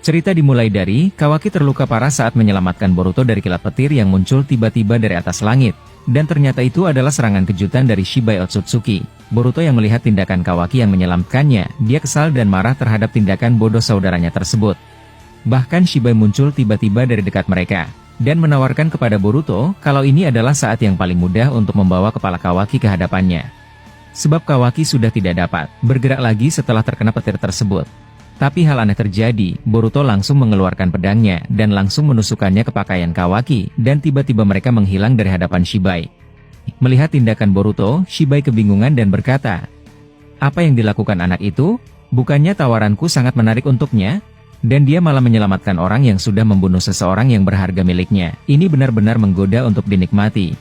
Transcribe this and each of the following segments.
Cerita dimulai dari, Kawaki terluka parah saat menyelamatkan Boruto dari kilat petir yang muncul tiba-tiba dari atas langit. Dan ternyata itu adalah serangan kejutan dari Shibai Otsutsuki. Boruto yang melihat tindakan Kawaki yang menyelamatkannya, dia kesal dan marah terhadap tindakan bodoh saudaranya tersebut. Bahkan Shibai muncul tiba-tiba dari dekat mereka, dan menawarkan kepada Boruto, kalau ini adalah saat yang paling mudah untuk membawa kepala Kawaki ke hadapannya. Sebab Kawaki sudah tidak dapat bergerak lagi setelah terkena petir tersebut. Tapi hal aneh terjadi, Boruto langsung mengeluarkan pedangnya dan langsung menusukkannya ke pakaian Kawaki, dan tiba-tiba mereka menghilang dari hadapan Shibai. Melihat tindakan Boruto, Shibai kebingungan dan berkata, "Apa yang dilakukan anak itu? Bukannya tawaranku sangat menarik untuknya? Dan dia malah menyelamatkan orang yang sudah membunuh seseorang yang berharga miliknya. Ini benar-benar menggoda untuk dinikmati."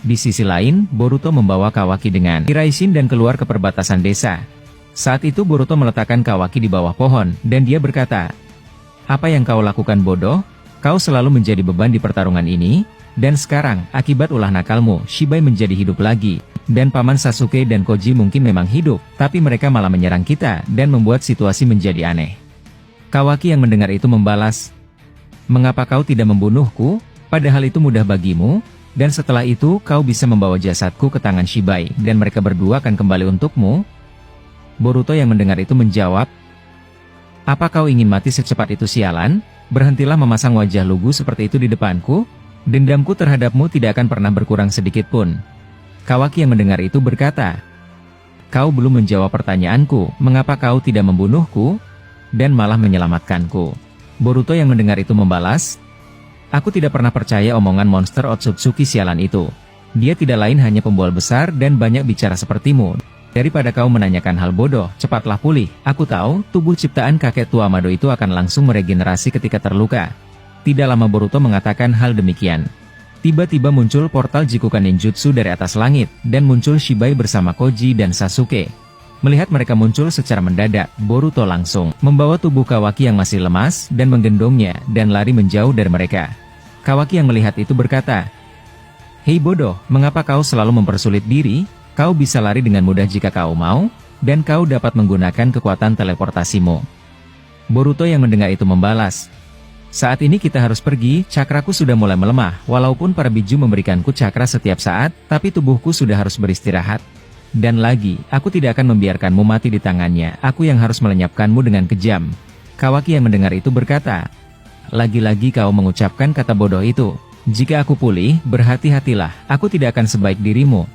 Di sisi lain, Boruto membawa Kawaki dengan Hiraishin dan keluar ke perbatasan desa. Saat itu Boruto meletakkan Kawaki di bawah pohon, dan dia berkata, "Apa yang kau lakukan bodoh? Kau selalu menjadi beban di pertarungan ini, dan sekarang, akibat ulah nakalmu, Shibai menjadi hidup lagi, dan Paman Sasuke dan Koji mungkin memang hidup, tapi mereka malah menyerang kita, dan membuat situasi menjadi aneh." Kawaki yang mendengar itu membalas, "Mengapa kau tidak membunuhku? Padahal itu mudah bagimu, dan setelah itu kau bisa membawa jasadku ke tangan Shibai, dan mereka berdua akan kembali untukmu." Boruto yang mendengar itu menjawab, "Apa kau ingin mati secepat itu sialan? Berhentilah memasang wajah lugu seperti itu di depanku. Dendamku terhadapmu tidak akan pernah berkurang sedikit pun." Kawaki yang mendengar itu berkata, "Kau belum menjawab pertanyaanku, mengapa kau tidak membunuhku? Dan malah menyelamatkanku." Boruto yang mendengar itu membalas, "Aku tidak pernah percaya omongan monster Otsutsuki sialan itu. Dia tidak lain hanya pembual besar dan banyak bicara sepertimu. Daripada kau menanyakan hal bodoh, cepatlah pulih. Aku tahu, tubuh ciptaan kakek tua Mado itu akan langsung meregenerasi ketika terluka." Tidak lama Boruto mengatakan hal demikian. Tiba-tiba muncul portal Jikukan Ninjutsu dari atas langit, dan muncul Shibai bersama Koji dan Sasuke. Melihat mereka muncul secara mendadak, Boruto langsung membawa tubuh Kawaki yang masih lemas, dan menggendongnya, dan lari menjauh dari mereka. Kawaki yang melihat itu berkata, "Hei bodoh, mengapa kau selalu mempersulit diri? Kau bisa lari dengan mudah jika kau mau, dan kau dapat menggunakan kekuatan teleportasimu." Boruto yang mendengar itu membalas, "Saat ini kita harus pergi, cakraku sudah mulai melemah, walaupun para biju memberikanku cakra setiap saat, tapi tubuhku sudah harus beristirahat. Dan lagi, aku tidak akan membiarkanmu mati di tangannya, aku yang harus melenyapkanmu dengan kejam." Kawaki yang mendengar itu berkata, "Lagi-lagi kau mengucapkan kata bodoh itu. Jika aku pulih, berhati-hatilah, aku tidak akan sebaik dirimu."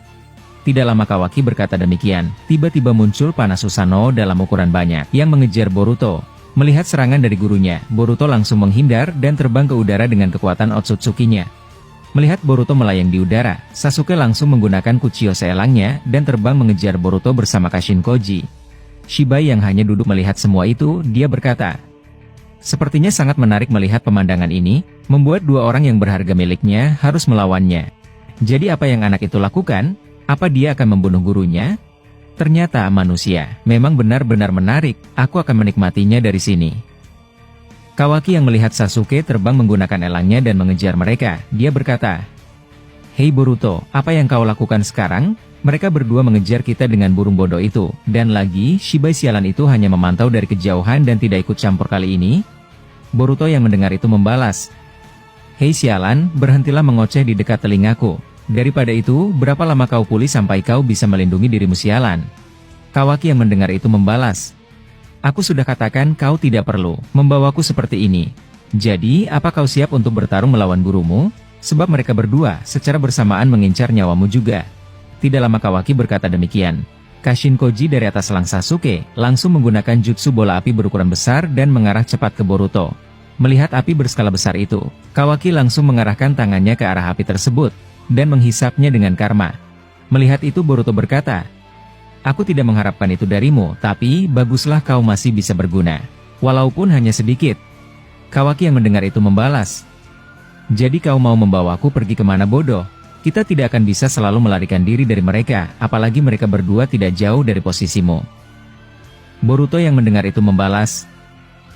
Tidak lama Kawaki berkata demikian, tiba-tiba muncul panah Susanoo dalam ukuran banyak yang mengejar Boruto. Melihat serangan dari gurunya, Boruto langsung menghindar dan terbang ke udara dengan kekuatan Otsutsuki-nya. Melihat Boruto melayang di udara, Sasuke langsung menggunakan Kuchio seelangnya dan terbang mengejar Boruto bersama Kashin Koji. Shibai yang hanya duduk melihat semua itu, dia berkata, "Sepertinya sangat menarik melihat pemandangan ini, membuat dua orang yang berharga miliknya harus melawannya. Jadi apa yang anak itu lakukan? Apa dia akan membunuh gurunya? Ternyata manusia, memang benar-benar menarik, aku akan menikmatinya dari sini." Kawaki yang melihat Sasuke terbang menggunakan elangnya dan mengejar mereka, dia berkata, "Hei Boruto, apa yang kau lakukan sekarang? Mereka berdua mengejar kita dengan burung bodoh itu, dan lagi, Shibai sialan itu hanya memantau dari kejauhan dan tidak ikut campur kali ini." Boruto yang mendengar itu membalas, "Hei sialan, berhentilah mengoceh di dekat telingaku. Daripada itu, berapa lama kau pulih sampai kau bisa melindungi dirimu sialan?" Kawaki yang mendengar itu membalas, "Aku sudah katakan kau tidak perlu membawaku seperti ini. Jadi, apa kau siap untuk bertarung melawan gurumu? Sebab mereka berdua secara bersamaan mengincar nyawamu juga." Tidak lama Kawaki berkata demikian. Kashin Koji dari atas selang Sasuke langsung menggunakan jutsu bola api berukuran besar dan mengarah cepat ke Boruto. Melihat api berskala besar itu, Kawaki langsung mengarahkan tangannya ke arah api tersebut dan menghisapnya dengan karma. Melihat itu Boruto berkata, "Aku tidak mengharapkan itu darimu, tapi baguslah kau masih bisa berguna. Walaupun hanya sedikit." Kawaki yang mendengar itu membalas, "Jadi kau mau membawaku pergi kemana bodoh? Kita tidak akan bisa selalu melarikan diri dari mereka, apalagi mereka berdua tidak jauh dari posisimu." Boruto yang mendengar itu membalas,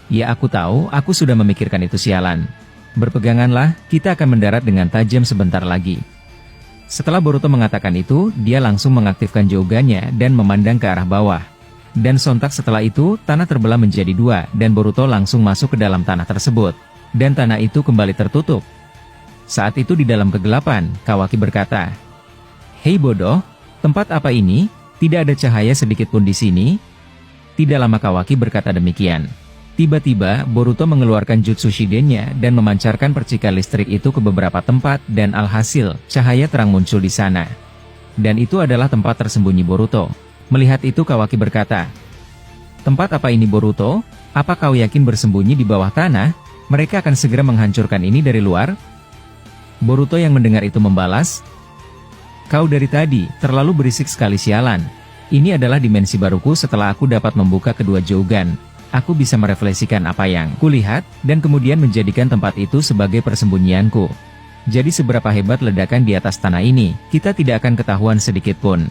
"Ya aku tahu, aku sudah memikirkan itu sialan. Berpeganganlah, kita akan mendarat dengan tajam sebentar lagi." Setelah Boruto mengatakan itu, dia langsung mengaktifkan Jogannya dan memandang ke arah bawah. Dan sontak setelah itu, tanah terbelah menjadi dua, dan Boruto langsung masuk ke dalam tanah tersebut. Dan tanah itu kembali tertutup. Saat itu di dalam kegelapan, Kawaki berkata, "Hei bodoh, tempat apa ini? Tidak ada cahaya sedikit pun di sini." Tidak lama Kawaki berkata demikian. Tiba-tiba, Boruto mengeluarkan jutsu Shiden-nya dan memancarkan percikan listrik itu ke beberapa tempat dan alhasil, cahaya terang muncul di sana. Dan itu adalah tempat tersembunyi Boruto. Melihat itu Kawaki berkata, "Tempat apa ini Boruto? Apa kau yakin bersembunyi di bawah tanah? Mereka akan segera menghancurkan ini dari luar?" Boruto yang mendengar itu membalas, "Kau dari tadi, terlalu berisik sekali sialan. Ini adalah dimensi baruku setelah aku dapat membuka kedua Jougan. Aku bisa merefleksikan apa yang kulihat, dan kemudian menjadikan tempat itu sebagai persembunyianku. Jadi seberapa hebat ledakan di atas tanah ini, kita tidak akan ketahuan sedikit pun."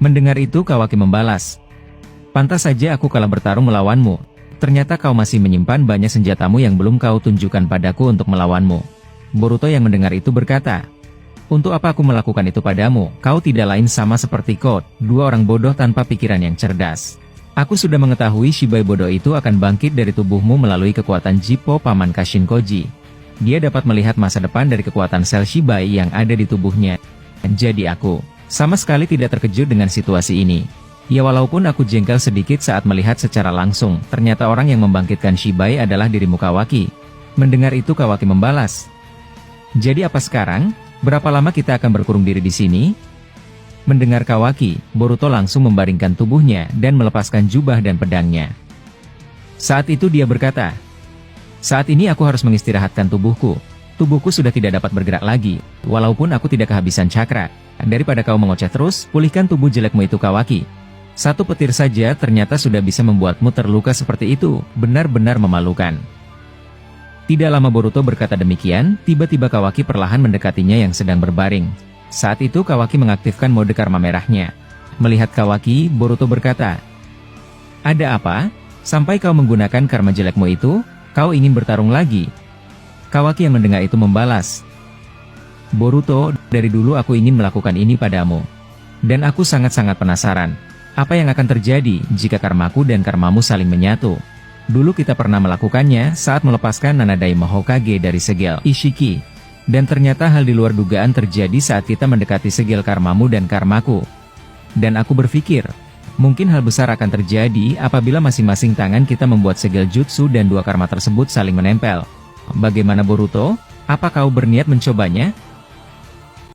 Mendengar itu Kawaki membalas, "Pantas saja aku kalah bertarung melawanmu. Ternyata kau masih menyimpan banyak senjatamu yang belum kau tunjukkan padaku untuk melawanmu." Boruto yang mendengar itu berkata, "Untuk apa aku melakukan itu padamu? Kau tidak lain sama seperti Code, dua orang bodoh tanpa pikiran yang cerdas. Aku sudah mengetahui Shibai bodoh itu akan bangkit dari tubuhmu melalui kekuatan Jippo Paman Kashinkoji. Dia dapat melihat masa depan dari kekuatan sel Shibai yang ada di tubuhnya. Jadi aku sama sekali tidak terkejut dengan situasi ini. Ya walaupun aku jengkel sedikit saat melihat secara langsung, ternyata orang yang membangkitkan Shibai adalah dirimu Kawaki." Mendengar itu Kawaki membalas, "Jadi apa sekarang? Berapa lama kita akan berkurung diri di sini?" Mendengar Kawaki, Boruto langsung membaringkan tubuhnya dan melepaskan jubah dan pedangnya. Saat itu dia berkata, "Saat ini aku harus mengistirahatkan tubuhku. Tubuhku sudah tidak dapat bergerak lagi, walaupun aku tidak kehabisan cakra. Daripada kau mengoceh terus, pulihkan tubuh jelekmu itu Kawaki. Satu petir saja ternyata sudah bisa membuatmu terluka seperti itu, benar-benar memalukan." Tidak lama Boruto berkata demikian, tiba-tiba Kawaki perlahan mendekatinya yang sedang berbaring. Saat itu Kawaki mengaktifkan mode karma merahnya. Melihat Kawaki, Boruto berkata, "Ada apa? Sampai kau menggunakan karma jelekmu itu? Kau ingin bertarung lagi?" Kawaki yang mendengar itu membalas, "Boruto, dari dulu aku ingin melakukan ini padamu. Dan aku sangat-sangat penasaran. Apa yang akan terjadi jika karmaku dan karmamu saling menyatu? Dulu kita pernah melakukannya saat melepaskan Nanadaima Hokage dari segel Ishiki. Dan ternyata hal di luar dugaan terjadi saat kita mendekati segel karmamu dan karmaku. Dan aku berpikir, mungkin hal besar akan terjadi apabila masing-masing tangan kita membuat segel jutsu dan dua karma tersebut saling menempel. Bagaimana Boruto? Apa kau berniat mencobanya?"